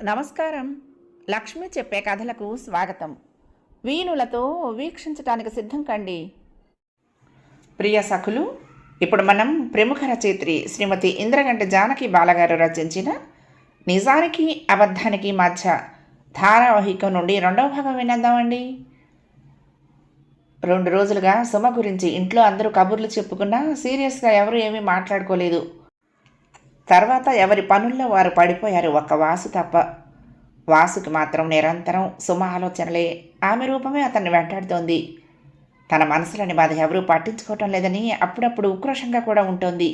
నమస్కారం. లక్ష్మి చెప్పే కథలకు స్వాగతం. వీణులతో వీక్షించటానికి సిద్ధం కండి. ప్రియ సఖులు, ఇప్పుడు మనం ప్రముఖ రచయిత్రి శ్రీమతి ఇంద్రగంటి జానకి బాలగారు రచించిన నిజానికి అబద్ధానికి మధ్య ధారావాహిక నుండి రెండవ భాగం వినేద్దామండి. 2 రోజులుగా సుమ గురించి ఇంట్లో అందరూ కబుర్లు చెప్పుకున్నా సీరియస్గా ఎవరు ఏమీ మాట్లాడుకోలేదు. తర్వాత ఎవరి పనుల్లో వారు పడిపోయారు, ఒక్క వాసు తప్ప. వాసుకి మాత్రం నిరంతరం సుమ ఆలోచనలే, ఆమె రూపమే అతన్ని వెంటాడుతోంది. తన మనసులోని బాధ ఎవరూ పట్టించుకోవటం లేదని అప్పుడప్పుడు ఉక్రోషంగా కూడా ఉంటుంది.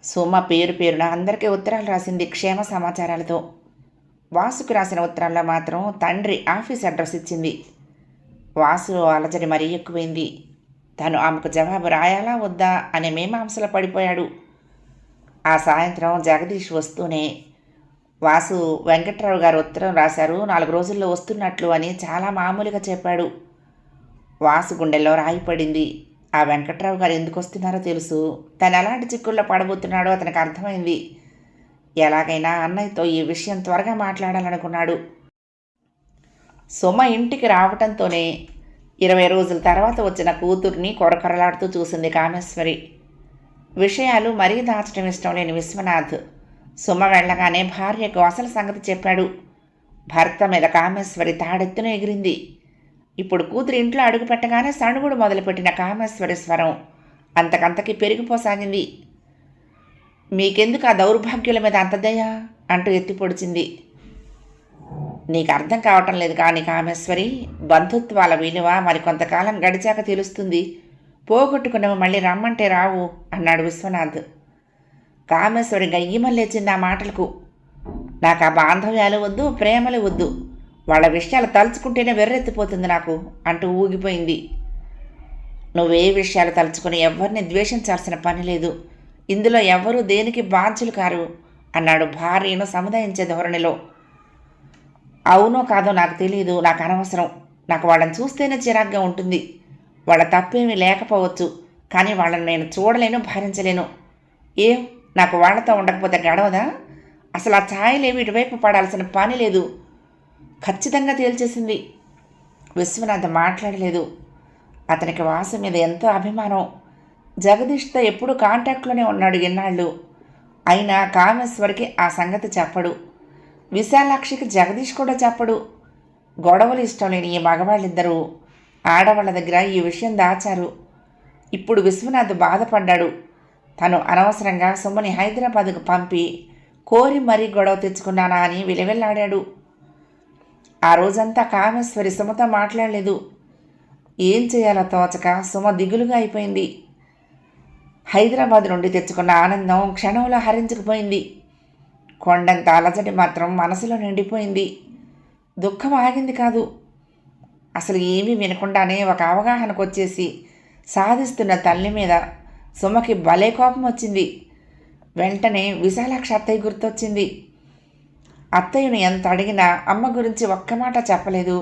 సుమ పేరున అందరికీ ఉత్తరాలు రాసింది క్షేమ సమాచారాలతో. వాసుకు రాసిన ఉత్తరాల్లో మాత్రం తండ్రి ఆఫీస్ అడ్రస్ ఇచ్చింది. వాసు అలజడి మరీ ఎక్కువైంది. తను ఆమెకు జవాబు రాయాలా వద్దా అనే మీమాంసలో పడిపోయాడు. ఆ సాయంత్రం జగదీష్ వస్తూనే, వాసు వెంకట్రావు గారు ఉత్తరం రాశారు, 4 రోజుల్లో వస్తున్నట్లు అని చాలా మామూలుగా చెప్పాడు. వాసు గుండెల్లో రాయి పడింది. ఆ వెంకట్రావు గారు ఎందుకు వస్తున్నారో తెలుసు. తను ఎలాంటి చిక్కుల్లో పడబోతున్నాడో అతనికి అర్థమైంది. ఎలాగైనా అన్నయ్యతో ఈ విషయం త్వరగా మాట్లాడాలనుకున్నాడు. సుమ ఇంటికి రావటంతోనే 20 రోజుల తర్వాత వచ్చిన కూతుర్ని కొరకొరలాడుతూ చూసింది కామేశ్వరి. విషయాలు మరీ దాచడం ఇష్టం లేని విశ్వనాథ్ సుమ వెళ్ళగానే భార్యకు అసలు సంగతి చెప్పాడు. భర్త మీద కామేశ్వరి తాడెత్తున ఎగిరింది. ఇప్పుడు కూతురు ఇంట్లో అడుగు పెట్టగానే సణుగుడు మొదలుపెట్టిన కామేశ్వరి స్వరం అంతకంతకి పెరిగిపోసాగింది. మీకెందుకు ఆ దౌర్భాగ్యుల మీద అంత దయ అంటూ ఎత్తి పొడిచింది. నీకు అర్థం కావటం లేదు కానీ కామేశ్వరి, బంధుత్వాల విలువ మరికొంతకాలం గడిచాక తెలుస్తుంది. పోగొట్టుకున్నవి మళ్ళీ రమ్మంటే రావు అన్నాడు విశ్వనాథ్. కామేశ్వరి గయ్యమల్లేచింది ఆ మాటలకు. నాకు ఆ బాంధవ్యాలు వద్దు, ప్రేమలు వద్దు, వాళ్ళ విషయాలు తలుచుకుంటేనే వెర్రెత్తిపోతుంది నాకు అంటూ ఊగిపోయింది. నువ్వే విషయాలు తలుచుకుని ఎవరిని ద్వేషించాల్సిన పని లేదు. ఇందులో ఎవరూ దేనికి బాధ్యులు కారు అన్నాడు భార్యను సముదాయించే ధోరణిలో. అవునో కాదో నాకు తెలియదు, నాకు అనవసరం. నాకు వాళ్ళని చూస్తేనే చిరాగ్గా ఉంటుంది. వాళ్ళ తప్పేమీ లేకపోవచ్చు, కానీ వాళ్ళని నేను చూడలేను, భరించలేను. ఏం నాకు వాళ్ళతో ఉండకపోతే గడవదా? అసలు ఆ ఛాయలేవి ఇటువైపు పడాల్సిన పని లేదు, ఖచ్చితంగా తేల్చేసింది. విశ్వనాథ్ మాట్లాడలేదు. అతనికి వాసు మీద ఎంతో అభిమానం. జగదీష్తో ఎప్పుడూ కాంటాక్ట్లోనే ఉన్నాడు ఎన్నాళ్ళు. అయినా కామేశ్వరికి ఆ సంగతి చెప్పడు. విశాలాక్షికి జగదీష్ కూడా చెప్పడు. గొడవలు ఇష్టం లేని ఈ మగవాళ్ళిద్దరూ ఆడవాళ్ళ దగ్గర ఈ విషయం దాచారు. ఇప్పుడు విశ్వనాథ్ బాధపడ్డాడు. తను అనవసరంగా సుమని హైదరాబాద్కు పంపి కోరి మరీ గొడవ తెచ్చుకున్నానా అని విలవెల్లాడాడు. ఆ రోజంతా కామేశ్వరి సుమతో మాట్లాడలేదు. ఏం చేయాలో తోచక సుమ దిగులుగా అయిపోయింది. హైదరాబాద్ నుండి తెచ్చుకున్న ఆనందం క్షణంలో హరించుకుపోయింది. కొండంత అలజడి మాత్రం మనసులో నిండిపోయింది. దుఃఖం ఆగింది కాదు. అసలు ఏమీ వినకుండానే ఒక అవగాహనకు వచ్చేసి సాధిస్తున్న తల్లి మీద సుమకి భలే కోపం వచ్చింది. వెంటనే విశాలాక్షి అత్తయ్య గుర్తొచ్చింది. అత్తయ్యను ఎంత అడిగినా అమ్మ గురించి ఒక్క మాట చెప్పలేదు.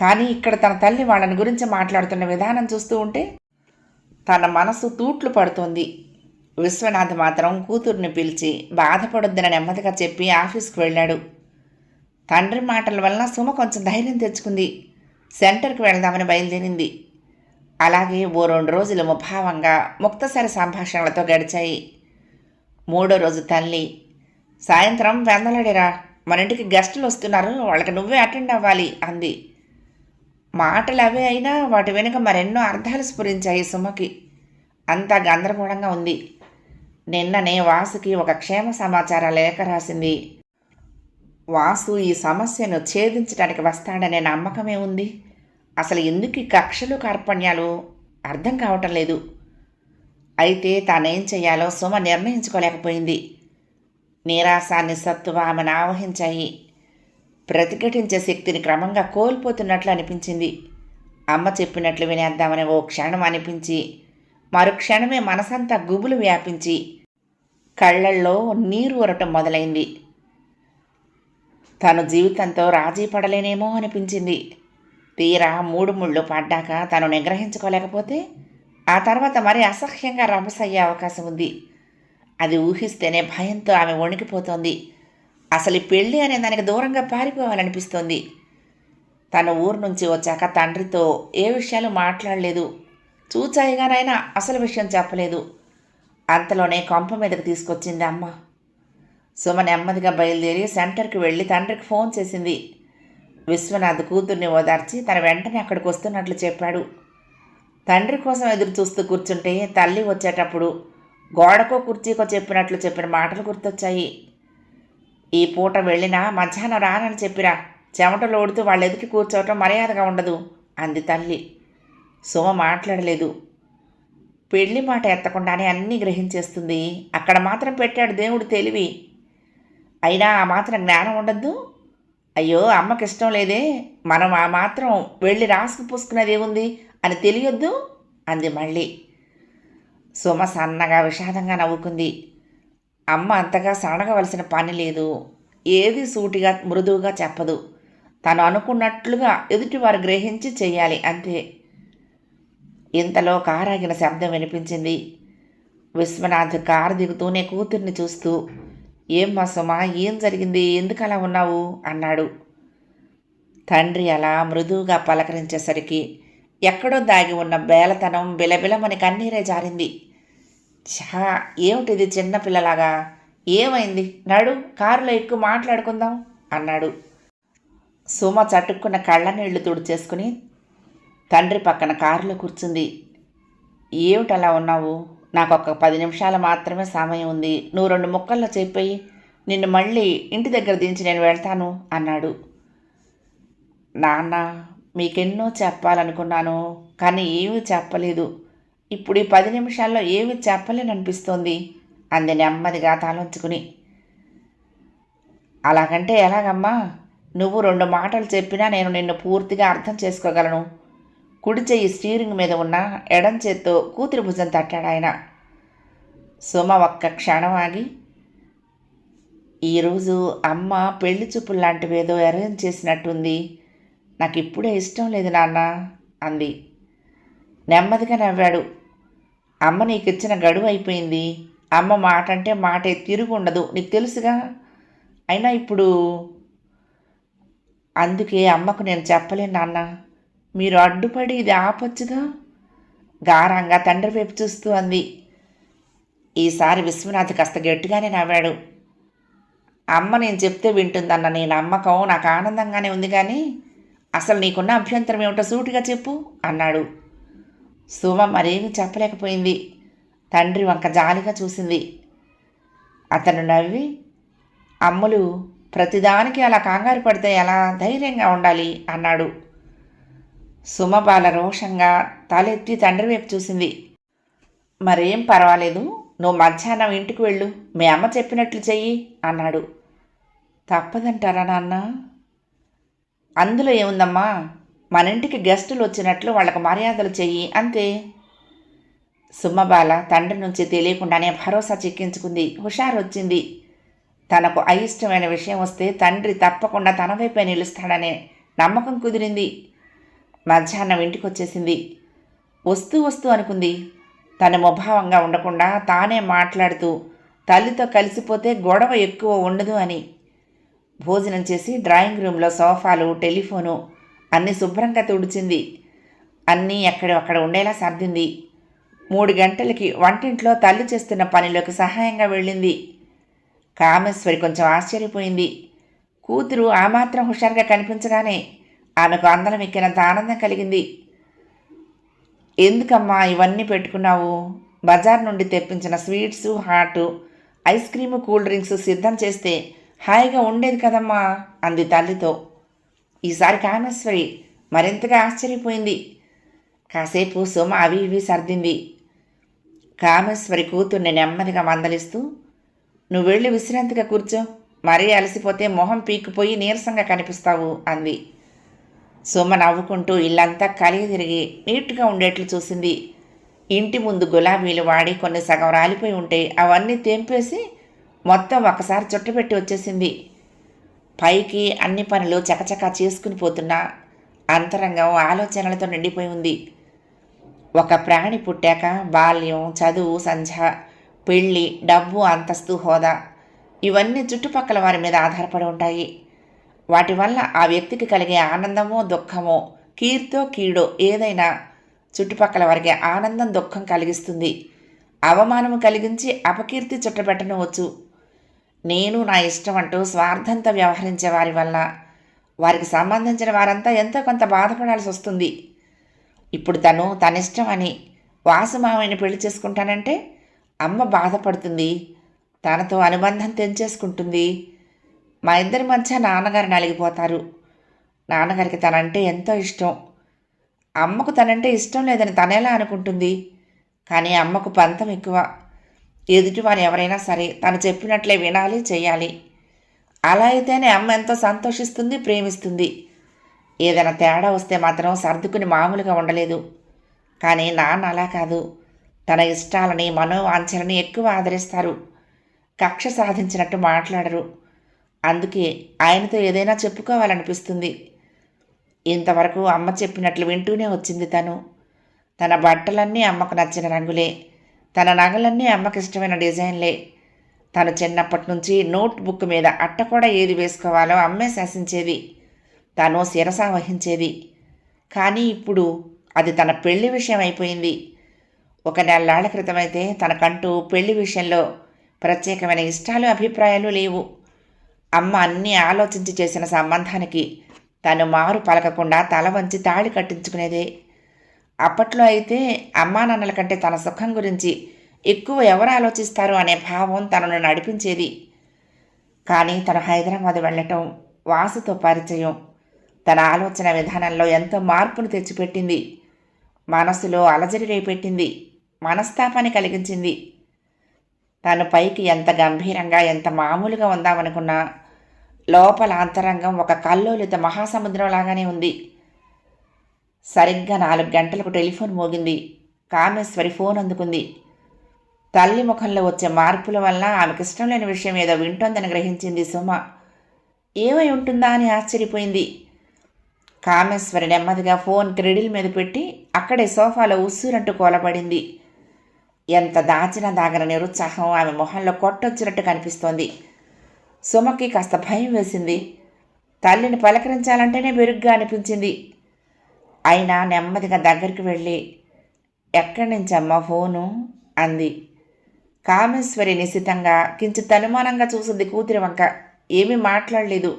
కానీ ఇక్కడ తన తల్లి వాళ్ళని గురించి మాట్లాడుతున్న విధానం చూస్తూ ఉంటే తన మనసు తూట్లు పడుతోంది. విశ్వనాథ్ మాత్రం కూతుర్ని పిలిచి బాధపడొద్దని నెమ్మదిగా చెప్పి ఆఫీస్కి వెళ్ళాడు. తండ్రి మాటల వలన సుమ కొంచెం ధైర్యం తెచ్చుకుంది. సెంటర్కి వెళ్దామని బయలుదేరింది. అలాగే ఓ 2 రోజులు ముభావంగా ముక్తసరి సంభాషణలతో గడిచాయి. 3వ రోజు తల్లి, సాయంత్రం వెందలాడిరా, మన ఇంటికి గెస్టులు వస్తున్నారు, వాళ్ళకి నువ్వే అటెండ్ అవ్వాలి అంది. మాటలు అవే అయినా వాటి వెనుక మరెన్నో అర్థాలు స్ఫురించాయి సుమకి. అంతా గందరగోళంగా ఉంది. నిన్ననే వాసుకి ఒక క్షేమ సమాచార లేఖ రాసింది. వాసు ఈ సమస్యను ఛేదించడానికి వస్తాడనే నమ్మకమే ఉంది. అసలు ఎందుకు ఈ కక్షలు కార్పణ్యాలు అర్థం కావటం లేదు. అయితే తానేం చెయ్యాలో సుమ నిర్ణయించుకోలేకపోయింది. నిరాశ నిస్సత్తువ ఆమెను ఆవహించాయి. ప్రతిఘటించే శక్తిని క్రమంగా కోల్పోతున్నట్లు అనిపించింది. అమ్మ చెప్పినట్లు వినేద్దామని ఓ క్షణం అనిపించి మరుక్షణమే మనసంతా గుబులు వ్యాపించి కళ్ళల్లో నీరు ఊరటం మొదలైంది. తను జీవితంతో రాజీ పడలేనేమో అనిపించింది. తీరా 3 ముళ్ళు పడ్డాక తను నిగ్రహించుకోలేకపోతే ఆ తర్వాత మరి అసహ్యంగా రభసయ్యే అవకాశం ఉంది. అది ఊహిస్తేనే భయంతో ఆమె వణికిపోతోంది. అసలు ఈ పెళ్ళి అనే దానికి దూరంగా పారిపోవాలనిపిస్తోంది. తన ఊరు నుంచి వచ్చాక తండ్రితో ఏ విషయాలు మాట్లాడలేదు. చూచాయిగానైనా అసలు విషయం చెప్పలేదు. అంతలోనే కొంప మీదకి తీసుకొచ్చింది అమ్మ. సుమ నెమ్మదిగా బయలుదేరి సెంటర్కి వెళ్ళి తండ్రికి ఫోన్ చేసింది. విశ్వనాథ్ కూతుర్ని ఓదార్చి తన వెంటనే అక్కడికి వస్తున్నట్లు చెప్పాడు. తండ్రి కోసం ఎదురు చూస్తూ కూర్చుంటే తల్లి వచ్చేటప్పుడు గోడకో కుర్చీకో చెప్పినట్లు చెప్పిన మాటలు గుర్తొచ్చాయి. ఈ పూట వెళ్ళినా మధ్యాహ్నం రానని చెప్పిరా, చెమటలు ఓడుతూ వాళ్ళ ఎదుటి కూర్చోవటం మర్యాదగా ఉండదు అంది తల్లి. సుమ మాట్లాడలేదు. పెళ్లి మాట ఎత్తకుండానే అన్నీ గ్రహించేస్తుంది. అక్కడ మాత్రం పెట్టాడు దేవుడు తెలివి. అయినా ఆ మాత్రం జ్ఞానం ఉండద్దు. అయ్యో అమ్మకి ఇష్టం లేదే, మనం ఆ మాత్రం వెళ్ళి రాసుకు పూసుకున్నది ఏముంది అని తెలియొద్దు అంది మళ్ళీ. సుమ సన్నగా విషాదంగా నవ్వుకుంది. అమ్మ అంతగా సడగవలసిన పని లేదు. ఏది సూటిగా మృదువుగా చెప్పదు. తను అనుకున్నట్లుగా ఎదుటివారు గ్రహించి చెయ్యాలి అంతే. ఇంతలో కారాగిన శబ్దం వినిపించింది. విశ్వనాథ్ కారు దిగుతూనే కూతుర్ని చూస్తూ, ఏమ్మా సుమా, ఏం జరిగింది, ఎందుకు అలా ఉన్నావు అన్నాడు. తండ్రి అలా మృదువుగా పలకరించేసరికి ఎక్కడో దాగి ఉన్న బేలతనం బిలబిలమని కన్నీరే జారింది. ఛా, ఏమిటిది చిన్నపిల్లలాగా, ఏమైంది, నడు కారులో ఎక్కువ మాట్లాడుకుందాం అన్నాడు. సుమ చటుక్కున్న కళ్ళ నీళ్లు తుడిచేసుకుని తండ్రి పక్కన కారులో కూర్చుంది. ఏమిటలా ఉన్నావు, నాకు ఒక 10 నిమిషాలు మాత్రమే సమయం ఉంది. నువ్వు 2 ముక్కల్లో చెప్పేయి, నిన్ను మళ్ళీ ఇంటి దగ్గర దించి నేను వెళ్తాను అన్నాడు. నాన్న, మీకెన్నో చెప్పాలనుకున్నాను, కానీ ఏమీ చెప్పలేదు. ఇప్పుడు ఈ 10 నిమిషాల్లో ఏమీ చెప్పలేననిపిస్తోంది అంది నెమ్మదిగా తలొంచుకుని. అలాగంటే ఎలాగమ్మా, నువ్వు 2 మాటలు చెప్పినా నేను నిన్ను పూర్తిగా అర్థం చేసుకోగలను. కుడి చెయ్యి స్టీరింగ్ మీద ఉన్న ఎడం చేత్తో కూతురి భుజం తట్టాడు ఆయన. సుమ ఒక్క క్షణం ఆగి, ఈరోజు అమ్మ పెళ్లి చూపులు లాంటివేదో అరేంజ్ చేసినట్టుంది, నాకు ఇప్పుడే ఇష్టం లేదు నాన్న అంది. నెమ్మదిగా నవ్వాడు. అమ్మ నీకు ఇచ్చిన గడువు అయిపోయింది. అమ్మ మాట అంటే మాటే తిరుగు ఉండదు, నీకు తెలుసుగా. అయినా ఇప్పుడు అందుకే అమ్మకు నేను చెప్పలేను నాన్న, మీరు అడ్డుపడి ఇది ఆపొచ్చుగా గారంగా తండ్రి వైపు చూస్తూ అంది. ఈసారి విశ్వనాథ్ కాస్త గట్టిగానే నవ్వాడు. అమ్మ నేను చెప్తే వింటుందన్న నీ నమ్మకం నాకు ఆనందంగానే ఉంది, కానీ అసలు నీకున్న అభ్యంతరం ఏమిటో సూటిగా చెప్పు అన్నాడు. సుమ మరేమీ చెప్పలేకపోయింది. తండ్రి వంక జాలిగా చూసింది. అతను నవ్వి, అమ్ములు ప్రతిదానికి అలా కంగారు పడితే ఎలా, ధైర్యంగా ఉండాలి అన్నాడు. సుమ బాల రోషంగా తలెత్తి తండ్రి వైపు చూసింది. మరేం పర్వాలేదు, నువ్వు మధ్యాహ్నం ఇంటికి వెళ్ళు, మీ అమ్మ చెప్పినట్లు చెయ్యి అన్నాడు. తప్పదంటారా నాన్న? అందులో ఏముందమ్మా, మన ఇంటికి గెస్టులు వచ్చినట్లు వాళ్ళకు మర్యాదలు చెయ్యి అంతే. సుమ్మబాల తండ్రి నుంచి తెలియకుండానే భరోసా చిక్కించుకుంది. హుషారు వచ్చింది. తనకు అయిష్టమైన విషయం వస్తే తండ్రి తప్పకుండా తన వైపే నిలుస్తాడనే నమ్మకం కుదిరింది. మధ్యాహ్నం ఇంటికి వచ్చేసింది. వస్తూ వస్తూ అనుకుంది, తన ముభావంగా ఉండకుండా తానే మాట్లాడుతూ తల్లితో కలిసిపోతే గొడవ ఎక్కువ ఉండదు అని. భోజనం చేసి డ్రాయింగ్ రూమ్లో సోఫాలు, టెలిఫోను అన్నీ శుభ్రంగా తుడిచింది. అన్నీ ఎక్కడొక్కడ ఉండేలా సర్దింది. 3 గంటలకి వంటింట్లో తల్లి చేస్తున్న పనిలోకి సహాయంగా వెళ్ళింది. కామేశ్వరి కొంచెం ఆశ్చర్యపోయింది. కూతురు ఆ మాత్రం హుషారుగా కనిపించగానే ఆమెకు అందలం ఎక్కినంత ఆనందం కలిగింది. ఎందుకమ్మా ఇవన్నీ పెట్టుకున్నావు? బజార్ నుండి తెప్పించిన sweets, hot, ice cream, cool drinks సిద్ధం చేస్తే హాయిగా ఉండేది కదమ్మా అంది తల్లితో. ఈసారి కామేశ్వరి మరింతగా ఆశ్చర్యపోయింది. కాసేపు సుమ అవి ఇవి సర్దింది. కామేశ్వరి కూతుర్ని నెమ్మదిగా మందలిస్తూ, నువ్వు వెళ్ళి విశ్రాంతిగా కూర్చో, మరీ అలసిపోతే మొహం పీక్కుపోయి నీరసంగా కనిపిస్తావు అంది. సుమ నవ్వుకుంటూ ఇల్లంతా కలిగి తిరిగి నీట్గా ఉండేట్లు చూసింది. ఇంటి ముందు గులాబీలు వాడి కొన్ని సగం రాలిపోయి ఉంటే అవన్నీ తెంపేసి మొత్తం ఒకసారి చుట్టపెట్టి వచ్చేసింది. పైకి అన్ని పనులు చకచకా చేసుకుని పోతున్నా అంతరంగం ఆలోచనలతో నిండిపోయి ఉంది. ఒక ప్రాణి పుట్టాక బాల్యం, చదువు, సంధ్య, పెళ్ళి, డబ్బు, అంతస్తు, హోదా ఇవన్నీ చుట్టుపక్కల వారి మీద ఆధారపడి ఉంటాయి. వాటి వల్ల ఆ వ్యక్తికి కలిగే ఆనందమో దుఃఖమో, కీర్తో కీడో ఏదైనా చుట్టుపక్కల వారికి ఆనందం దుఃఖం కలిగిస్తుంది. అవమానము కలిగించి అపకీర్తి చుట్టబెట్టనవచ్చు. నేను నా ఇష్టం అంటూ స్వార్థంతో వ్యవహరించే వారి వల్ల వారికి సంబంధించిన వారంతా ఎంతో కొంత బాధపడాల్సి వస్తుంది. ఇప్పుడు తనిష్టం అని వాసుమామని పెళ్లి చేసుకుంటానంటే అమ్మ బాధపడుతుంది, తనతో అనుబంధం తెంచేసుకుంటుంది. మా ఇద్దరి మధ్య నాన్నగారు నలిగిపోతారు. నాన్నగారికి తనంటే ఎంతో ఇష్టం. అమ్మకు తనంటే ఇష్టం లేదని తనేలా అనుకుంటుంది. కానీ అమ్మకు పంతం ఎక్కువ. ఎదుటివారు ఎవరైనా సరే తను చెప్పినట్లే వినాలి, చేయాలి. అలా అయితేనే అమ్మ ఎంతో సంతోషిస్తుంది, ప్రేమిస్తుంది. ఏదైనా తేడా వస్తే మాత్రం సర్దుకుని మామూలుగా ఉండలేదు. కానీ నాన్న అలా కాదు. తన ఇష్టాలని, మనోవాంఛలని ఎక్కువ ఆదరిస్తారు. కక్ష సాధించినట్టు మాట్లాడరు. అందుకే ఆయనతో ఏదైనా చెప్పుకోవాలనిపిస్తుంది. ఇంతవరకు అమ్మ చెప్పినట్లు వింటూనే వచ్చింది తను. తన బట్టలన్నీ అమ్మకు నచ్చిన రంగులే, తన నగలన్నీ అమ్మకి ఇష్టమైన డిజైన్లే. తను చిన్నప్పటి నుంచి నోట్ బుక్ మీద అట్ట కూడా ఏది వేసుకోవాలో అమ్మే శాసించేది, తను శిరస వహించేది. కానీ ఇప్పుడు అది తన పెళ్లి విషయం అయిపోయింది. ఒక నెలలాళ్ల క్రితమైతే తనకంటూ పెళ్లి విషయంలో ప్రత్యేకమైన ఇష్టాలు, అభిప్రాయాలు లేవు. అమ్మ అన్నీ ఆలోచించి చేసిన సంబంధానికి తను మారు పలకకుండా తల వంచి తాళి కట్టించుకునేదే. అప్పట్లో అయితే అమ్మా నాన్నల కంటే తన సుఖం గురించి ఎక్కువ ఎవరు ఆలోచిస్తారు అనే భావం తనను నడిపించేది. కానీ తను హైదరాబాద్ వెళ్ళటం, వాసుతో పరిచయం తన ఆలోచన విధానంలో ఎంతో మార్పును తెచ్చిపెట్టింది. మనసులో అలజడి రేపెట్టింది, మనస్తాపాన్ని కలిగించింది. తను పైకి ఎంత గంభీరంగా, ఎంత మామూలుగా ఉందామనుకున్నా లోపల అంతరంగం ఒక కల్లోలిత మహాసముద్రం లాగానే ఉంది. సరిగ్గా 4 గంటలకు టెలిఫోన్ మోగింది. కామేశ్వరి ఫోన్ అందుకుంది. తల్లి ముఖంలో వచ్చే మార్పుల వల్ల ఆమెకు ఇష్టం లేని విషయం ఏదో వింటోందని గ్రహించింది సుమ. ఏమై ఉంటుందా అని ఆశ్చర్యపోయింది. కామేశ్వరి నెమ్మదిగా ఫోన్ క్రెడిల్ మీద పెట్టి అక్కడే సోఫాలో ఉస్సురంటూ కూలబడింది. ఎంత దాచినా దాగన నిరుత్సాహం ఆమె మొహంలో కొట్టొచ్చినట్టు కనిపిస్తోంది. సుమకి కాస్త భయం వేసింది. తల్లిని పలకరించాలంటేనే బెరుగ్గా అనిపించింది. అయినా నెమ్మదిగా దగ్గరికి వెళ్ళి, ఎక్కడి నుంచమ్మా ఫోను అంది. కామేశ్వరి నిశితంగా, కించిత్ అనుమానంగా చూసింది కూతురి వంక. ఏమీ మాట్లాడలేదు.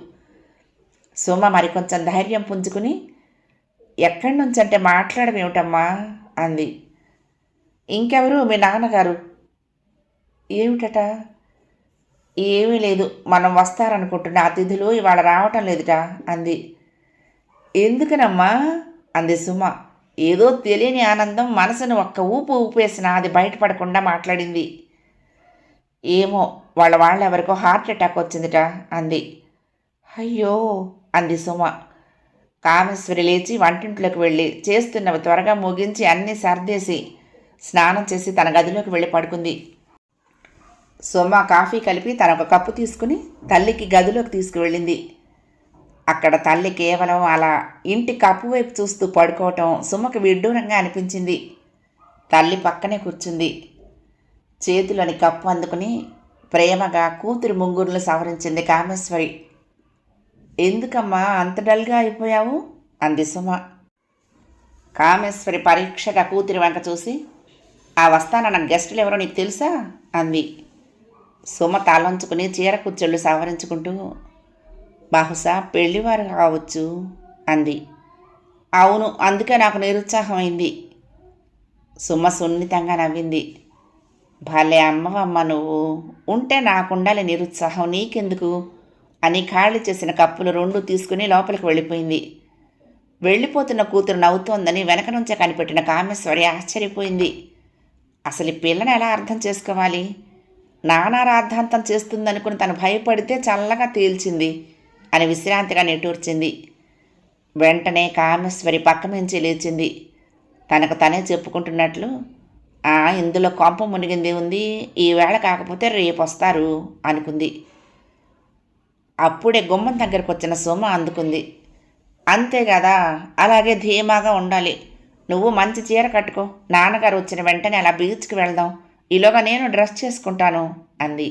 సుమ మరికొంచెం ధైర్యం పుంజుకుని, ఎక్కడి నుంచంటే మాట్లాడమేమిటమ్మా అంది. ఇంకెవరు? మీ నాన్నగారు. ఏమిటట? ఏమీ లేదు, మనం వస్తారనుకుంటున్న అతిథులు ఇవాళ రావటం లేదుట అంది. ఎందుకనమ్మా అంది సుమ. ఏదో తెలియని ఆనందం మనసును ఒక్క ఊపు ఊపేసినా అది బయటపడకుండా మాట్లాడింది. ఏమో వాళ్ళెవరికో హార్ట్ అటాక్ వచ్చిందిట అంది. అయ్యో అంది సుమ. కామేశ్వరి లేచి వంటింట్లోకి వెళ్ళి చేస్తున్నవి త్వరగా ముగించి అన్నీ సర్దేసి స్నానం చేసి తన గదిలోకి వెళ్ళి పడుకుంది. సుమ కాఫీ కలిపి తన ఒక కప్పు తీసుకుని తల్లికి గదిలోకి తీసుకువెళ్ళింది. అక్కడ తల్లి కేవలం అలా ఇంటి కప్పు వైపు చూస్తూ పడుకోవటం సుమకు విడ్డూరంగా అనిపించింది. తల్లి పక్కనే కూర్చుంది. చేతిలోని కప్పు అందుకుని ప్రేమగా కూతురి ముంగురులు సవరించింది కామేశ్వరి. ఎందుకమ్మా అంత డల్గా అయిపోయావు అంది సుమ. కామేశ్వరి పరీక్షగా కూతురి వంక చూసి, ఆ వస్తానన్న గెస్టులు ఎవరో నీకు తెలుసా అంది. సుమ తలంచుకుని చీర కుచ్చెళ్ళు సవరించుకుంటూ, బహుశా పెళ్లివారు కావచ్చు అంది. అవును, అందుకే నాకు నిరుత్సాహమైంది. సుమ సున్నితంగా నవ్వింది. భలే అమ్మవమ్మ నువ్వు, ఉంటే నాకుండాలి నిరుత్సాహం, నీకెందుకు అని ఖాళీ చేసిన కప్పులు 2 తీసుకుని లోపలికి వెళ్ళిపోయింది. వెళ్ళిపోతున్న కూతురు నవ్వుతోందని వెనక నుంచే కనిపెట్టిన కామేశ్వరి ఆశ్చర్యపోయింది. అసలు ఈ పిల్లని ఎలా అర్థం చేసుకోవాలి? నానా రాద్ధాంతం చేస్తుందనుకుని తను భయపడితే చల్లగా తేల్చింది అని విశ్రాంతిగా నిట్టూర్చింది. వెంటనే కామేశ్వరి పక్క నుంచి లేచింది. తనకు తనే చెప్పుకుంటున్నట్లు, ఇందులో కొంప మునిగింది ఉంది, ఈవేళ కాకపోతే రేపు వస్తారు అనుకుంది. అప్పుడే గుమ్మం దగ్గరకు వచ్చిన సుమ అందుకుంది. అంతే కదా, అలాగే ధీమాగా ఉండాలి. నువ్వు మంచి చీర కట్టుకో, నాన్నగారు వచ్చిన వెంటనే అలా బీచ్కి వెళ్దాం, ఈలోగా నేను డ్రెస్ చేసుకుంటాను అంది.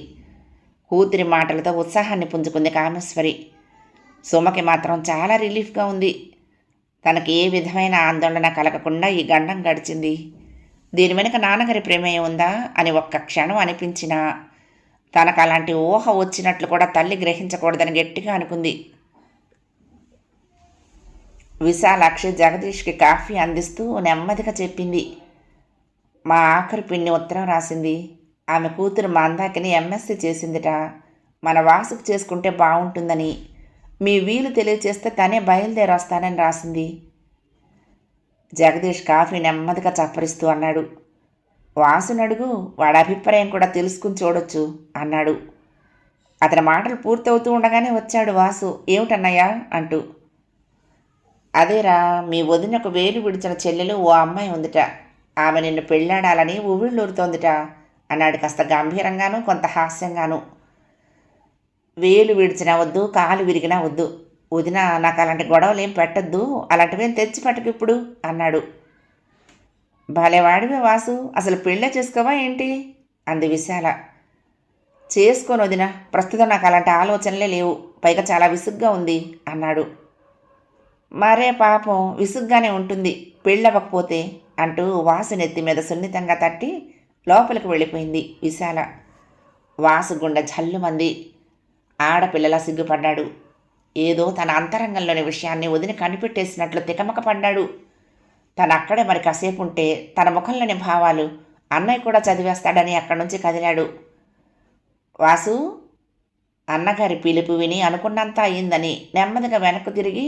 కూతురి మాటలతో ఉత్సాహాన్ని పుంజుకుంది కామేశ్వరి. సుమకి మాత్రం చాలా రిలీఫ్గా ఉంది. తనకి ఏ విధమైన ఆందోళన కలగకుండా ఈ గండం గడిచింది. దీని వెనుక నాన్నగారి ప్రమేయం ఉందా అని ఒక్క క్షణం అనిపించినా తనకు అలాంటి ఊహ వచ్చినట్లు కూడా తల్లి గ్రహించకూడదని గట్టిగా అనుకుంది. విశాలాక్షి జగదీష్కి కాఫీ అందిస్తూ నెమ్మదిగా చెప్పింది. మా ఆఖరి పిన్ని ఉత్తరం రాసింది. ఆమె కూతురు మందాకిని ఎంఎస్సీ చేసిందిట. మన వాసుకు చేసుకుంటే బాగుంటుందని. మీ వీలు తెలియచేస్తే తనే బయలుదేరొస్తానని రాసింది. జగదీష్ కాఫీ నెమ్మదిగా చప్పరిస్తూ అన్నాడు. వాసునడుగు, వాడి అభిప్రాయం కూడా తెలుసుకుని చూడొచ్చు అన్నాడు. అతని మాటలు పూర్తవుతూ ఉండగానే వచ్చాడు వాసు. ఏమిటన్నయ్యా అంటూ. అదేరా, మీ వదినకు వేలు విడిచిన చెల్లెలు ఓ అమ్మాయి ఉందిట. ఆమె నిన్ను పెళ్ళాడాలని ఉవ్విళ్ళూరుతోందిట అన్నాడు కాస్త గంభీరంగాను కొంత హాస్యంగాను. వేలు విడిచినా వద్దు, కాలు విరిగినా వద్దు. వదిన నాకు అలాంటి గొడవలు ఏం పెట్టద్దు, అలాంటివేం తెచ్చి పట్టకు ఇప్పుడు అన్నాడు. భలేవాడివే వాసు, అసలు పెళ్ళే చేసుకోవా ఏంటి అంది విశాల. చేసుకోను వదిన, ప్రస్తుతం నాకు అలాంటి ఆలోచనలే లేవు. పైగా చాలా విసుగ్గా ఉంది అన్నాడు. మరే పాపం, విసుగ్గానే ఉంటుంది పెళ్ళవ్వకపోతే అంటూ వాసు నెత్తి మీద సున్నితంగా తట్టి లోపలికి వెళ్ళిపోయింది విశాల. వాసు గుండె జల్లుమంది. ఆడపిల్లలా సిగ్గుపడ్డాడు. ఏదో తన అంతరంగంలోని విషయాన్ని వదిలి కనిపెట్టేసినట్లు తికమక పడ్డాడు. తను అక్కడే మరి కాసేపు ఉంటే తన ముఖంలోని భావాలు అన్నయ్య కూడా చదివేస్తాడని అక్కడి నుంచి కదిలాడు. వాసు అన్నగారి పిలుపు విని అనుకున్నంత అయిందని నెమ్మదిగా వెనక్కు తిరిగి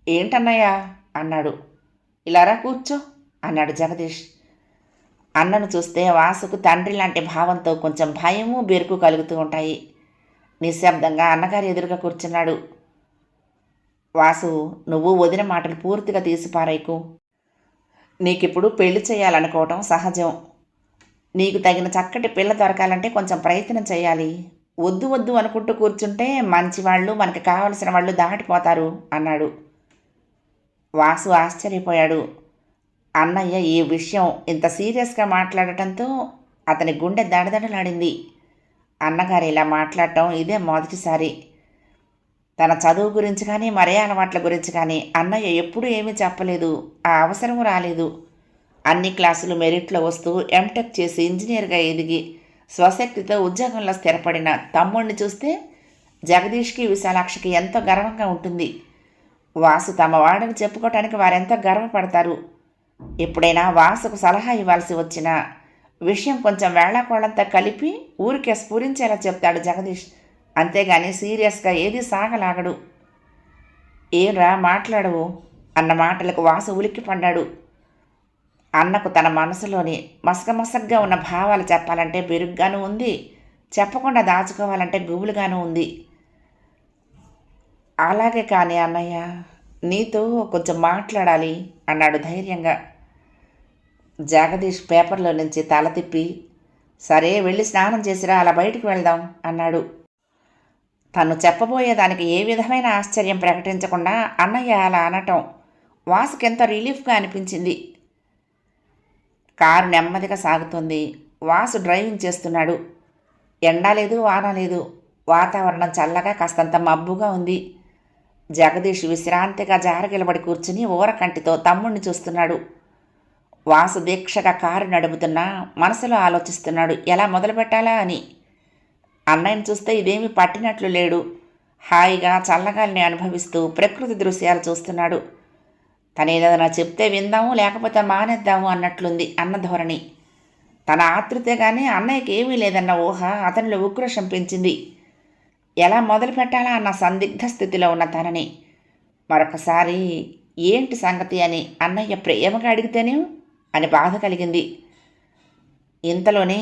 ఏంటన్నయ్యా అన్నాడు. ఇలారా కూర్చో అన్నాడు జగదీష్. అన్నను చూస్తే వాసుకు తండ్రి లాంటి భావంతో కొంచెం భయము బెరుకు కలుగుతూ ఉంటాయి. నిశ్శబ్దంగా అన్నగారి ఎదురుగా కూర్చున్నాడు. వాసు, నువ్వు వదిన మాటలు పూర్తిగా తీసిపారేకు. నీకిప్పుడు పెళ్లి చేయాలనుకోవటం సహజం. నీకు తగిన చక్కటి పిల్ల దొరకాలంటే కొంచెం ప్రయత్నం చేయాలి. వద్దు వద్దు అనుకుంటూ కూర్చుంటే మంచివాళ్ళు, మనకి కావలసిన వాళ్ళు దాటిపోతారు అన్నాడు. వాసు ఆశ్చర్యపోయాడు. అన్నయ్య ఈ విషయం ఇంత సీరియస్గా మాట్లాడటంతో అతని గుండె దడదడలాడింది. అన్నగారు ఇలా మాట్లాడటం ఇదే మొదటిసారి. తన చదువు గురించి కానీ మరే అలవాట్ల గురించి కానీ అన్నయ్య ఎప్పుడూ ఏమీ చెప్పలేదు. ఆ అవసరం రాలేదు. అన్ని క్లాసులు మెరిట్లో వస్తూ ఎంటెక్ చేసి ఇంజనీర్గా ఎదిగి స్వశక్తితో ఉద్యోగంలో స్థిరపడిన తమ్ముడిని చూస్తే జగదీష్కి విశాలాక్షికి ఎంతో గర్వంగా ఉంటుంది. వాసు తమ వాడని చెప్పుకోవటానికి వారెంతో గర్వపడతారు. ఎప్పుడైనా వాసుకు సలహా ఇవ్వాల్సి వచ్చినా విషయం కొంచెం వేళాకోళంతా కలిపి ఊరికే స్ఫురించేలా చెప్తాడు జగదీష్. అంతేగాని సీరియస్గా ఏదీ సాగలాగడు. ఏంరా మాట్లాడవు అన్న మాటలకు వాసు ఉలిక్కిపడ్డాడు. అన్నకు తన మనసులోని మసకమసగ్గా ఉన్న భావాలు చెప్పాలంటే బెరుగ్గానూ ఉంది, చెప్పకుండా దాచుకోవాలంటే గుబులుగానూ ఉంది. అలాగే కానీ అన్నయ్య, నీతో కొంచెం మాట్లాడాలి అన్నాడు ధైర్యంగా. జగదీష్ పేపర్లో నుంచి తల తిప్పి, సరే వెళ్ళి స్నానం చేసిరా, అలా బయటికి వెళ్దాం అన్నాడు. తను చెప్పబోయేదానికి ఏ విధమైన ఆశ్చర్యం ప్రకటించకుండా అన్నయ్య అలా అనటం వాసుకెంతో రిలీఫ్గా అనిపించింది. కారు నెమ్మదిగా సాగుతుంది. వాసు డ్రైవింగ్ చేస్తున్నాడు. ఎండా లేదు, వాన లేదు. వాతావరణం చల్లగా కాస్తంత మబ్బుగా ఉంది. జగదీష్ విశ్రాంతిగా జారగిలబడి కూర్చుని ఊరకంటితో తమ్ముడిని చూస్తున్నాడు. వాసు దీక్షగా కారు నడుపుతున్నా మనసులో ఆలోచిస్తున్నాడు ఎలా మొదలు పెట్టాలా అని. అన్నయ్యని చూస్తే ఇదేమీ పట్టినట్లు లేడు. హాయిగా చల్లగాలిని అనుభవిస్తూ ప్రకృతి దృశ్యాలు చూస్తున్నాడు. తనేదైనా చెప్తే విందాము, లేకపోతే మానేద్దాము అన్నట్లుంది అన్న ధోరణి. తన ఆతృతే కానీ అన్నయ్యకి ఏమీ లేదన్న ఊహ అతనిలో ఉక్రోషం పెంచింది. ఎలా మొదలు పెట్టాలా అన్న సందిగ్ధ స్థితిలో ఉన్న తనని మరొకసారి ఏంటి సంగతి అని అన్నయ్య ప్రేమగా అడిగితేనే అని బాధ కలిగింది. ఇంతలోనే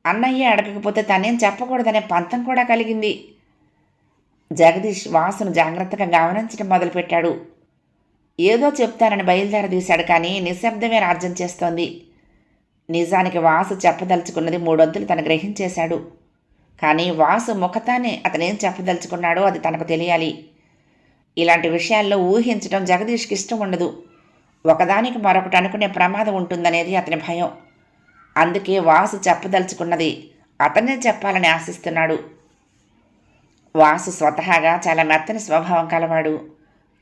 అన్నయ్య అడగకపోతే తనేం చెప్పకూడదనే పంతం కూడా కలిగింది. జగదీష్ వాసును జాగ్రత్తగా గమనించడం మొదలుపెట్టాడు. ఏదో చెప్తానని బయలుదేరదీశాడు, కానీ నిశ్శబ్దమే రాజ్యం చేస్తోంది. నిజానికి వాసు చెప్పదలుచుకున్నది మూడొంతులు తను గ్రహించేశాడు. కానీ వాసు ముఖతానే అతనేం చెప్పదలుచుకున్నాడో అది తనకు తెలియాలి. ఇలాంటి విషయాల్లో ఊహించడం జగదీష్కి ఇష్టం ఉండదు. ఒకదానికి మరొకటి అనుకునే ప్రమాదం ఉంటుందనేది అతని భయం. అందుకే వాసు చెప్పదలుచుకున్నది అతనే చెప్పాలని ఆశిస్తున్నాడు. వాసు స్వతహాగా చాలా మెత్తని స్వభావం కలవాడు.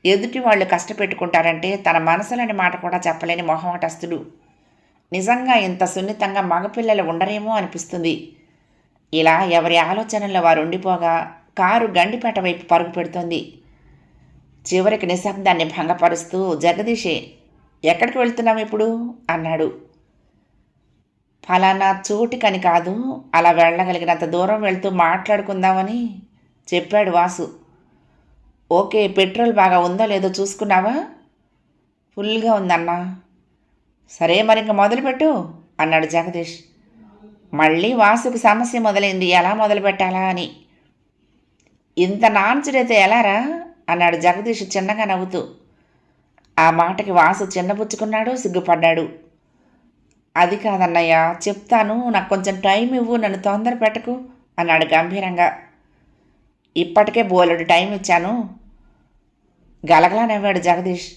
ఎదుటి వాళ్ళు కష్టపెట్టుకుంటారంటే తన మనసులోని మాట కూడా చెప్పలేని మొహమాటస్తుడు. నిజంగా ఇంత సున్నితంగా మగపిల్లలు ఉండరేమో అనిపిస్తుంది. ఇలా ఎవరి ఆలోచనల్లో వారు ఉండిపోగా కారు గండిపేట వైపు పరుగు పెడుతోంది. చివరికి నిశ్శబ్దాన్ని భంగపరుస్తూ, జగదీషే, ఎక్కడికి వెళ్తున్నాం ఇప్పుడు అన్నాడు. ఫలానా చోటికని కాదు, అలా వెళ్ళగలిగినంత దూరం వెళ్తూ మాట్లాడుకుందామని చెప్పాడు వాసు. ఓకే, పెట్రోల్ బాగా ఉందో లేదో చూసుకున్నావా? ఫుల్గా ఉందన్నా. సరే, మరి ఇంక మొదలుపెట్టు అన్నాడు జగదీష్. మళ్ళీ వాసుకు సమస్య మొదలైంది, ఎలా మొదలు పెట్టాలా అని. ఇంత నాన్చుడైతే ఎలారా అన్నాడు జగదీష్ చిన్నగా నవ్వుతూ. ఆ మాటకి వాసు చిన్నపుచ్చుకున్నాడు, సిగ్గుపడ్డాడు. అది కాదన్నయ్య, చెప్తాను, నాకు కొంచెం టైం ఇవ్వు, నన్ను తొందర పెట్టకు అన్నాడు గంభీరంగా. ఇప్పటికే బోలెడు టైం ఇచ్చాను. గలగలా నవ్వాడు జగదీష్.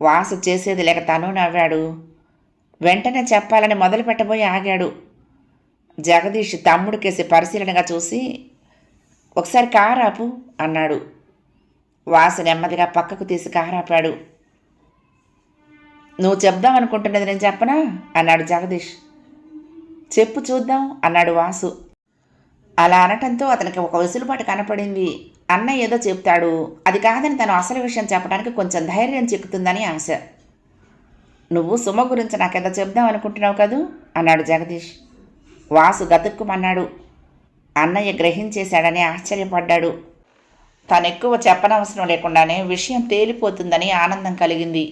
వాసు చేసేది లేక తను నవ్వాడు. వెంటనే చెప్పాలని మొదలు పెట్టబోయి ఆగాడు. జగదీష్ తమ్ముడికేసి పరిశీలనగా చూసి, ఒకసారి కారాపు అన్నాడు. వాసు నెమ్మదిగా పక్కకు తీసి కారాపాడు. నువ్వు చెప్దామనుకుంటున్నది నేను చెప్పనా అన్నాడు జగదీష్. చెప్పు చూద్దాం అన్నాడు వాసు. అలా అనటంతో అతనికి ఒక వెసులుబాటు కనపడింది. అన్న ఏదో చెప్తాడు, అది కాదని తను అసలు విషయం చెప్పడానికి కొంచెం ధైర్యం చిక్కుతుందని ఆశ. నువ్వు సుమ గురించి నాకేదో చెప్దాం అనుకుంటున్నావు కదూ అన్నాడు జగదీష్. వాసు గతుక్కుమన్నాడు. అన్నయ్య గ్రహించేశాడని ఆశ్చర్యపడ్డాడు. తనెక్కువ చెప్పనవసరం లేకుండానే విషయం తేలిపోతుందని ఆనందం కలిగింది.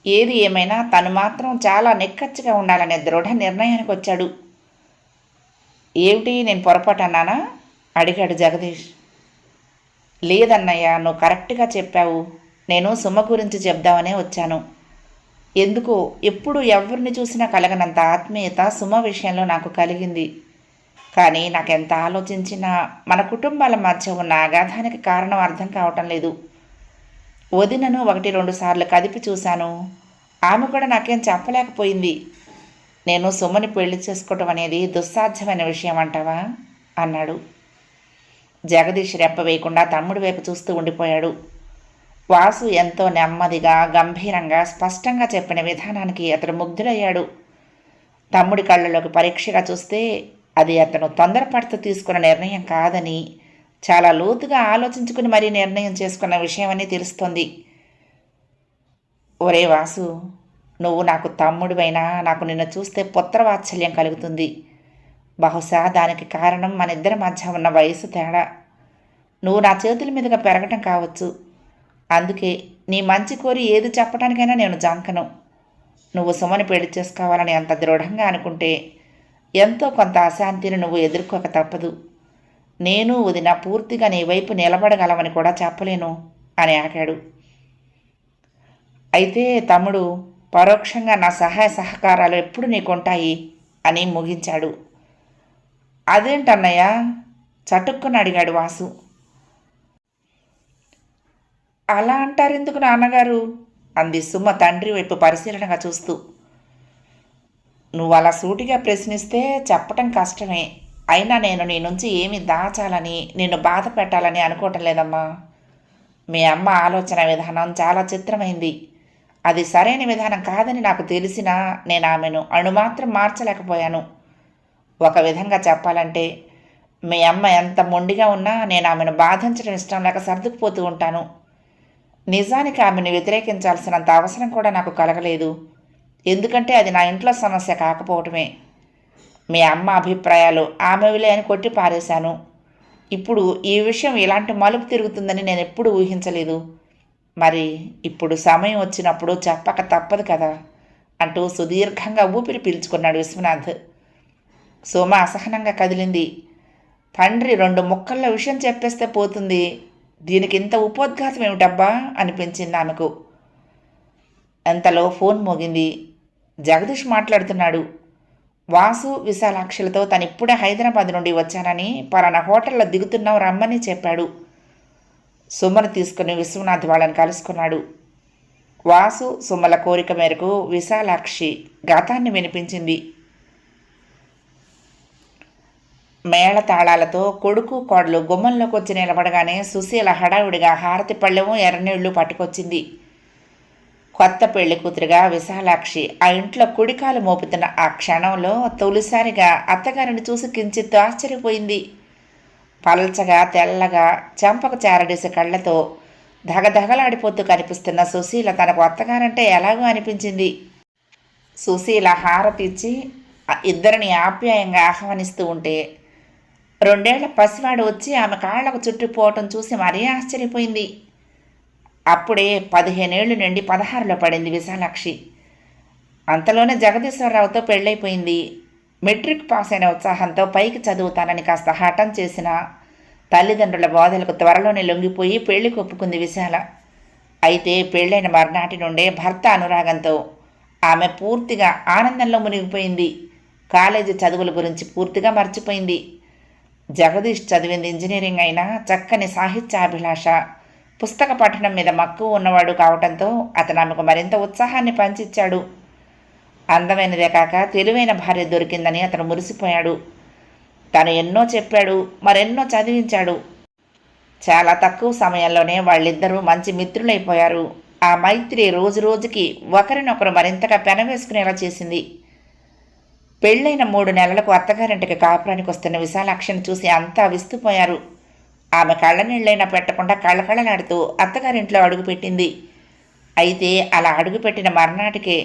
ఏది ఏమైనా తను మాత్రం చాలా నిక్కచ్చిగా ఉండాలనే దృఢ నిర్ణయానికి వచ్చాడు. ఏమిటి, నేను పొరపాటు అన్నానా అడిగాడు జగదీష్. లేదన్నయ్య, నువ్వు కరెక్ట్గా చెప్పావు. నేను సుమ గురించి చెప్దామనే వచ్చాను. ఎందుకో ఎప్పుడు ఎవరిని చూసినా కలగనంత ఆత్మీయత సుమ విషయంలో నాకు కలిగింది. కానీ నాకెంత ఆలోచించినా మన కుటుంబాల మధ్య ఉన్న అగాధానికి కారణం అర్థం కావటం లేదు. వదినను 1-2 సార్లు కదిపి చూశాను. ఆమె కూడా నాకేం చెప్పలేకపోయింది. నేను సుమని పెళ్లి చేసుకోవటం అనేది దుస్సాధ్యమైన విషయం అంటావా అన్నాడు. జగదీష్ రెప్ప వేయకుండా తమ్ముడి వైపు చూస్తూ ఉండిపోయాడు. వాసు ఎంతో నెమ్మదిగా, గంభీరంగా, స్పష్టంగా చెప్పిన విధానానికి అతడు ముగ్ధుడయ్యాడు. తమ్ముడి కళ్ళలోకి పరీక్షగా చూస్తే అది అతను తొందరపడుతూ తీసుకున్న నిర్ణయం కాదని, చాలా లోతుగా ఆలోచించుకుని మరీ నిర్ణయం చేసుకున్న విషయమని తెలుస్తోంది. ఒరే వాసు, నువ్వు నాకు తమ్ముడివైనా నాకు నిన్ను చూస్తే పుత్రవాత్సల్యం కలుగుతుంది. బహుశా దానికి కారణం మన ఇద్దరి మధ్య ఉన్న వయసు తేడా. నువ్వు నా చేతుల మీదుగా పెరగటం కావచ్చు. అందుకే నీ మంచి కోరి ఏది చెప్పడానికైనా నేను జంకను. నువ్వు సుమని పెళ్లి చేసుకోవాలని అంత దృఢంగా అనుకుంటే ఎంతో కొంత అశాంతిని నువ్వు ఎదుర్కోక తప్పదు. నేను వదిన పూర్తిగా నీ వైపు నిలబడగలమని కూడా చెప్పలేను అని ఆగాడు. అయితే తమ్ముడు, పరోక్షంగా నా సహాయ సహకారాలు ఎప్పుడు నీకుంటాయి అని ముగించాడు. అదేంటన్నయ్య చటుక్కుని అడిగాడు వాసు. అలా అంటారెందుకు నాన్నగారు అంది సుమ తండ్రి వైపు పరిశీలనగా చూస్తూ. నువ్వు అలా సూటిగా ప్రశ్నిస్తే చెప్పటం కష్టమే. అయినా నేను నీ నుంచి ఏమి దాచాలని, నిన్ను బాధ పెట్టాలని అనుకోవటం లేదమ్మా. మీ అమ్మ ఆలోచన విధానం చాలా చిత్రమైంది. అది సరైన విధానం కాదని నాకు తెలిసినా నేను ఆమెను అణుమాత్రం మార్చలేకపోయాను. ఒక విధంగా చెప్పాలంటే మీ అమ్మ ఎంత మొండిగా ఉన్నా నేను ఆమెను బాధించడం ఇష్టం లేక సర్దుకుపోతూ ఉంటాను. నిజానికి ఆమెను వ్యతిరేకించాల్సినంత అవసరం కూడా నాకు కలగలేదు. ఎందుకంటే అది నా ఇంట్లో సమస్య కాకపోవటమే. మీ అమ్మ అభిప్రాయాలు ఆమెవిలే అని కొట్టి పారేశాను. ఇప్పుడు ఈ విషయం ఇలాంటి మలుపు తిరుగుతుందని నేను ఎప్పుడూ ఊహించలేదు. మరి ఇప్పుడు సమయం వచ్చినప్పుడు చెప్పక తప్పదు కదా అంటూ సుదీర్ఘంగా ఊపిరి పీల్చుకున్నాడు విశ్వనాథ్. సోమ అసహనంగా కదిలింది. తండ్రి 2 ముక్కల్లో విషయం చెప్పేస్తే పోతుంది, దీనికి ఇంత ఉపోద్ఘాతం ఏమిటబ్బా అనిపించింది ఆమెకు. అంతలో ఫోన్ మోగింది. జగదీష్ మాట్లాడుతున్నాడు. వాసు విశాలాక్షులతో తను ఇప్పుడే హైదరాబాద్ నుండి వచ్చానని, పలానా హోటల్లో దిగుతున్నాం రమ్మని చెప్పాడు. సుమను తీసుకుని విశ్వనాథ్ వాళ్ళని కలుసుకున్నాడు. వాసు సుమల కోరిక మేరకు విశాలాక్షి గతాన్ని వినిపించింది. మేళతాళాలతో కొడుకు కోడలు గుమ్మంలోకి వచ్చి నిలబడగానే సుశీల హడావుడిగా హారతి పళ్ళెము ఎర్రనీళ్లు పట్టుకొచ్చింది. కొత్త పెళ్లి కూతురుగా విశాలాక్షి ఆ ఇంట్లో కుడికాలు మోపుతున్న ఆ క్షణంలో తొలిసారిగా అత్తగారిని చూసి కించిత్తు ఆశ్చర్యపోయింది. పల్చగా తెల్లగా చెంపకు చేరడేసే కళ్ళతో ధగధగలాడిపోతూ కనిపిస్తున్న సుశీల తనకు అత్తగారంటే ఎలాగో అనిపించింది. సుశీల హారతి ఇచ్చి ఇద్దరిని ఆప్యాయంగా ఆహ్వానిస్తూ ఉంటే 2 ఏళ్ల పసివాడు వచ్చి ఆమె కాళ్లకు చుట్టుపోవటం చూసి మరీ ఆశ్చర్యపోయింది. అప్పుడే 15 ఏళ్లు నుండి 16లో పడింది విశాలాక్షి. అంతలోనే జగదీశ్వరరావుతో పెళ్ళైపోయింది. మెట్రిక్ పాస్ అయిన ఉత్సాహంతో పైకి చదువుతానని కాస్త హఠం చేసిన తల్లిదండ్రుల బోధలకు త్వరలోనే లొంగిపోయి పెళ్లి ఒప్పుకుంది విశాల. అయితే పెళ్ళైన మర్నాటి నుండే భర్త అనురాగంతో ఆమె పూర్తిగా ఆనందంలో మునిగిపోయింది. కాలేజీ చదువుల గురించి పూర్తిగా మర్చిపోయింది. జగదీష్ చదివింది ఇంజనీరింగ్ అయినా చక్కని సాహిత్యాభిలాష, పుస్తక పఠనం మీద మక్కువ ఉన్నవాడు కావటంతో అతను ఆమెకు మరింత ఉత్సాహాన్ని పంచిచ్చాడు. అందమైనదే కాక తెలివైన భార్య దొరికిందని అతను మురిసిపోయాడు. తను ఎన్నో చెప్పాడు, మరెన్నో చదివించాడు. చాలా తక్కువ సమయంలోనే వాళ్ళిద్దరూ మంచి మిత్రులైపోయారు. ఆ మైత్రి రోజు రోజుకి ఒకరినొకరు మరింతగా పెనవేసుకునేలా చేసింది. పెళ్ళైన 3 నెలలకు అత్తగారింటికి కాపురానికి వస్తున్న విశాలాక్షిని చూసి అంతా విస్తుపోయారు. ఆమె కళ్ళ నీళ్ళైనా పెట్టకుండా కళ్ళకళ్ళలాడుతూ అత్తగారింట్లో అడుగుపెట్టింది. అయితే అలా అడుగుపెట్టిన మర్నాటికే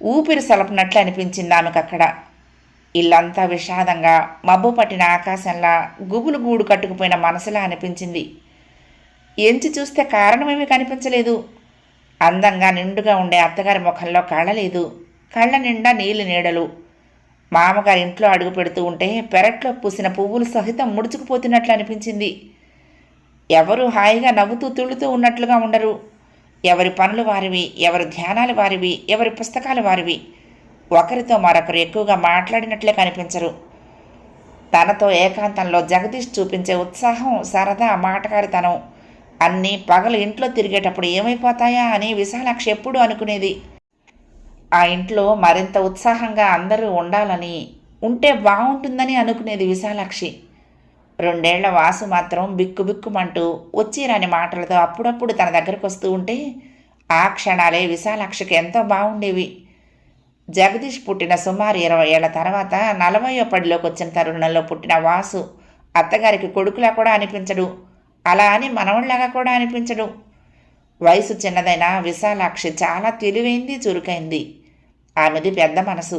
ఊపిరి సలపనట్లు అనిపించింది ఆమెకక్కడ. ఇల్లంతా విషాదంగా మబ్బు పట్టిన ఆకాశంలా గుబులు గూడు కట్టుకుపోయిన మనసులా అనిపించింది. ఎంచి చూస్తే కారణమేమీ కనిపించలేదు. అందంగా నిండుగా ఉండే అత్తగారి ముఖంలో కళ్ళ లేదు. కళ్ళ నిండా నీళ్ళు నీడలు. మామగారి ఇంట్లో అడుగు పెడుతూ ఉంటే పెరట్లో పూసిన పువ్వులు సహితం ముడుచుకుపోతున్నట్లు అనిపించింది. ఎవరు హాయిగా నవ్వుతూ తుళ్ళుతూ ఉన్నట్లుగా ఉండరు. ఎవరి పనులు వారివి, ఎవరి ధ్యానాలు వారివి, ఎవరి పుస్తకాలు వారివి. ఒకరితో మరొకరు ఎక్కువగా మాట్లాడినట్లే కనిపించరు. తనతో ఏకాంతంలో జగదీష్ చూపించే ఉత్సాహం, సరదా, మాటకారితనం అన్నీ పగలు ఇంట్లో తిరిగేటప్పుడు ఏమైపోతాయా అని విశాలాక్షి ఎప్పుడూ అనుకునేది. ఆ ఇంట్లో మరింత ఉత్సాహంగా అందరూ ఉండాలని, ఉంటే బాగుంటుందని అనుకునేది విశాలాక్షి. 2 ఏళ్ల వాసు మాత్రం బిక్కుబిక్కుమంటూ వచ్చిరాని మాటలతో అప్పుడప్పుడు తన దగ్గరకు వస్తూ ఉంటే ఆ క్షణాలే విశాలాక్షికి ఎంతో బాగుండేవి. జగదీష్ పుట్టిన సుమారు 20 ఏళ్ల తర్వాత 40వ పడిలోకి వచ్చిన తరుణంలో పుట్టిన వాసు అత్తగారికి కొడుకులా కూడా అనిపించడు. అలా అని మనవళ్లాగా కూడా అనిపించడు. వయసు చిన్నదైన విశాలాక్షి చాలా తెలివైంది, చురుకైంది. ఆమెది పెద్ద మనసు.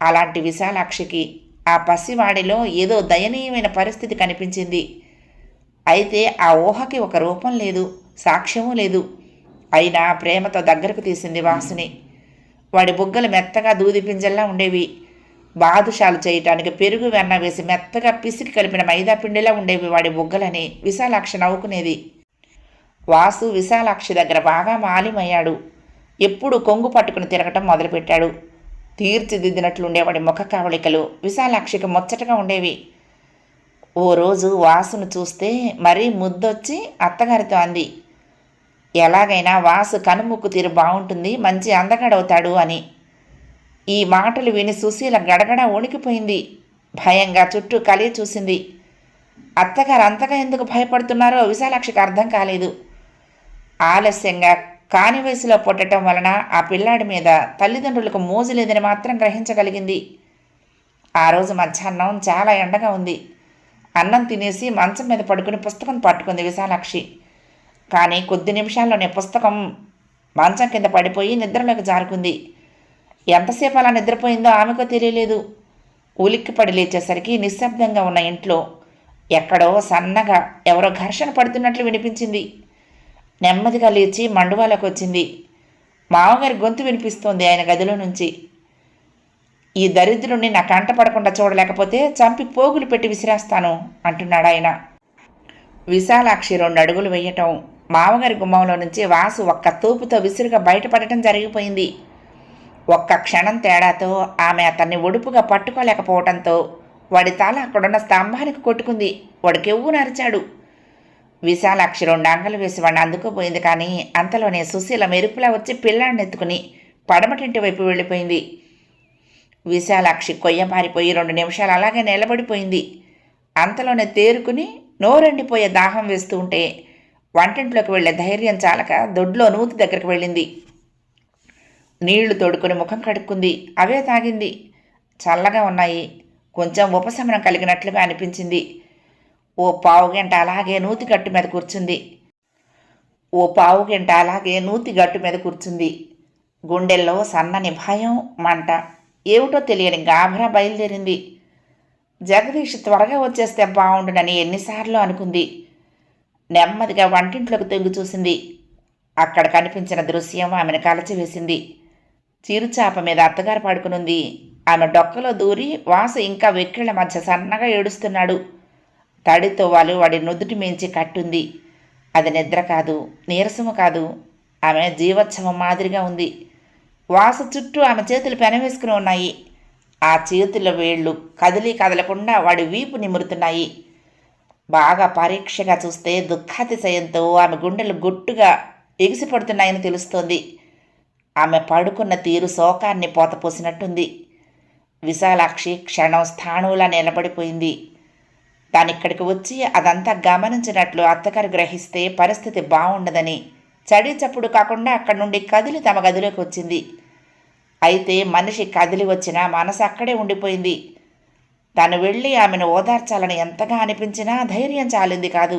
అలాంటి విశాలాక్షికి ఆ పసివాడిలో ఏదో దయనీయమైన పరిస్థితి కనిపించింది. అయితే ఆ ఊహకి ఒక రూపం లేదు, సాక్ష్యమూ లేదు. అయినా ప్రేమతో దగ్గరకు తీసింది వాసుని. వాడి బుగ్గలు మెత్తగా దూదిపింజల్లా ఉండేవి. బాదుషాలు చేయటానికి పెరుగు వెన్న వేసి మెత్తగా పిసికి కలిపిన మైదా పిండిలా ఉండేవి వాడి బుగ్గలని విశాలాక్షి నవ్వుకునేది. వాసు విశాలాక్షి దగ్గర బాగా మాలిమయ్యాడు. ఎప్పుడు కొంగు పట్టుకుని తిరగటం మొదలుపెట్టాడు. తీర్చిదిద్దినట్లుండేవాడి ముఖ కవళికలు విశాలాక్షికి ముచ్చటగా ఉండేవి. ఓ రోజు వాసును చూస్తే మరీ ముద్దొచ్చి అత్తగారితో అంది, ఎలాగైనా వాసు కనుముక్కు తీరు బాగుంటుంది, మంచి అందగాడవుతాడు అని. ఈ మాటలు విని సుశీల గడగడ వణికిపోయింది. భయంగా చుట్టూ కలిగి చూసింది. అత్తగారు అంతగా ఎందుకు భయపడుతున్నారో విశాలాక్షికి అర్థం కాలేదు. ఆలస్యంగా కాని వయసులో పుట్టడం వలన ఆ పిల్లాడి మీద తల్లిదండ్రులకు మోజు లేదని మాత్రం గ్రహించగలిగింది. ఆ రోజు మధ్యాహ్నం చాలా ఎండగా ఉంది. అన్నం తినేసి మంచం మీద పడుకుని పుస్తకం పట్టుకుంది విశాలాక్షి. కానీ కొద్ది నిమిషాల్లోనే పుస్తకం మంచం కింద పడిపోయి నిద్రలోకి జారుకుంది. ఎంతసేపు అలా నిద్రపోయిందో ఆమెకు తెలియలేదు. ఉలిక్కిపడి లేచేసరికి నిశ్శబ్దంగా ఉన్న ఇంట్లో ఎక్కడో సన్నగా ఎవరో ఘర్షణ పడుతున్నట్లు వినిపించింది. నెమ్మదిగా లేచి మండువాలోకి వచ్చింది. మామగారి గొంతు వినిపిస్తోంది ఆయన గదిలో నుంచి. ఈ దరిద్రుణ్ణి నా కంట పడకుండా చూడలేకపోతే చంపి పోగులు పెట్టి విసిరేస్తాను అంటున్నాడు ఆయన. విశాలాక్షి 2 అడుగులు వేయటం, మామగారి గుమ్మంలో నుంచి వాసు ఒక్క తూపుతో విసురుగా బయటపడటం జరిగిపోయింది. ఒక్క క్షణం తేడాతో ఆమె అతన్ని ఒడుపుగా పట్టుకోలేకపోవడంతో వాడి తల అక్కడున్న స్తంభానికి కొట్టుకుంది. వాడు కెవ్వున అరిచాడు. విశాలాక్షి 2 అంగలు వేసి వాడిని అందుకోపోయింది. కానీ అంతలోనే సుశీల మెరుపులా వచ్చి పిల్లాడిని ఎత్తుకుని పడమటింటి వైపు వెళ్ళిపోయింది. విశాలాక్షి కొయ్యబారిపోయి 2 నిమిషాలు అలాగే నిలబడిపోయింది. అంతలోనే తేరుకుని నోరెండిపోయే దాహం వేస్తూ ఉంటే వంటింట్లోకి వెళ్లే ధైర్యం చాలక దొడ్లో నూతి దగ్గరికి వెళ్ళింది. నీళ్లు తోడుకుని ముఖం కడుక్కుంది. అవే తాగింది. చల్లగా ఉన్నాయి. కొంచెం ఉపశమనం కలిగినట్లుగా అనిపించింది. ఓ పావుగంట అలాగే నూతి గట్టు మీద కూర్చుంది. గుండెల్లో సన్నని భయం, మంట, ఏమిటో తెలియని గాభరా బయలుదేరింది. జగదీష్ త్వరగా వచ్చేస్తే బావుండునని ఎన్నిసార్లు అనుకుంది. నెమ్మదిగా వంటింట్లోకి తొంగి చూసింది. అక్కడ కనిపించిన దృశ్యం ఆమెను కలచివేసింది. చిరుచాప మీద అత్తగారు పడుకునుంది. ఆమె డొక్కలో దూరి వాసు ఇంకా వెక్కిళ్ల మధ్య సన్నగా ఏడుస్తున్నాడు. తడితో వాడి నుదుటి మించి కట్టుంది. అది నిద్ర కాదు, నీరసము కాదు, ఆమె జీవోత్సవం మాదిరిగా ఉంది. వాసు చుట్టూ ఆమె చేతులు పెనవేసుకుని ఉన్నాయి. ఆ చేతుల వేళ్లు కదలకుండా వాడి వీపు నిమురుతున్నాయి. బాగా పరీక్షగా చూస్తే దుఃఖాతిశయంతో ఆమె గుండెలు గుట్టుగా ఎగిసిపడుతున్నాయని తెలుస్తోంది. ఆమె పడుకున్న తీరు శోకాన్ని పోతపోసినట్టుంది. విశాలాక్షి క్షణం స్థాణువులా నిలబడిపోయింది. తానిక్కడికి వచ్చి అదంతా గమనించినట్లు అత్తగారు గ్రహిస్తే పరిస్థితి బాగుండదని చడి చప్పుడు కాకుండా అక్కడి నుండి కదిలి తమ గదిలోకి వచ్చింది. అయితే మనిషి కదిలి వచ్చినా మనసు అక్కడే ఉండిపోయింది. తను వెళ్ళి ఆమెను ఓదార్చాలని ఎంతగా అనిపించినా ధైర్యం చాలింది కాదు.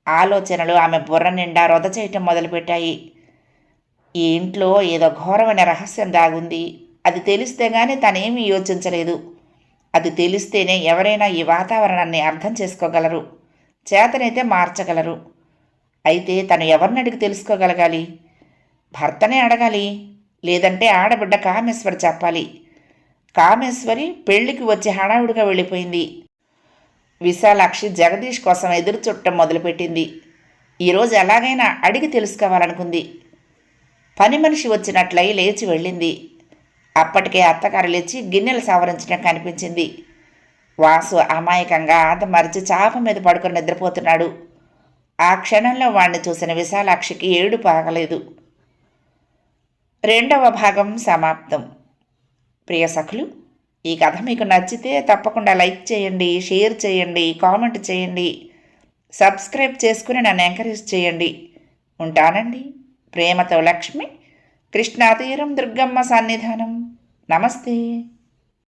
ఆలోచనలు ఆమె బుర్ర నిండా రొద చేయటం మొదలుపెట్టాయి. ఈ ఇంట్లో ఏదో ఘోరమైన రహస్యం దాగుంది. అది తెలిస్తే గానీ తనేమీ యోచించలేదు. అది తెలిస్తేనే ఎవరైనా ఈ వాతావరణాన్ని అర్థం చేసుకోగలరు, చేతనైతే మార్చగలరు. అయితే తను ఎవరిని అడిగి తెలుసుకోగలగాలి? భర్తనే అడగాలి, లేదంటే ఆడబిడ్డ కామేశ్వరి చెప్పాలి. కామేశ్వరి పెళ్లికి వచ్చి హడావుడిగా వెళ్ళిపోయింది. విశాలాక్షి జగదీష్ కోసం ఎదురు చూడటం మొదలుపెట్టింది. ఈరోజు ఎలాగైనా అడిగి తెలుసుకోవాలనుకుంది. పని మనిషి వచ్చినట్లయి లేచి వెళ్ళింది. అప్పటికే అత్తగారు లేచి గిన్నెలు సవరించడం కనిపించింది. వాసు అమాయకంగా ఆదమరిచి చాప మీద పడుకొని నిద్రపోతున్నాడు. ఆ క్షణంలో వాణ్ణి చూసిన విశాలాక్షికి ఏడుపు ఆగలేదు. 2వ భాగం సమాప్తం. ప్రియ సఖులు, ఈ కథ మీకు నచ్చితే తప్పకుండా లైక్ చేయండి, షేర్ చేయండి, కామెంట్ చేయండి, సబ్స్క్రైబ్ చేసుకుని నన్ను ఎంకరేజ్ చేయండి. ఉంటానండి. ప్రేమతో లక్ష్మి, కృష్ణాతీరం, దుర్గమ్మ సన్నిధానం. నమస్తే.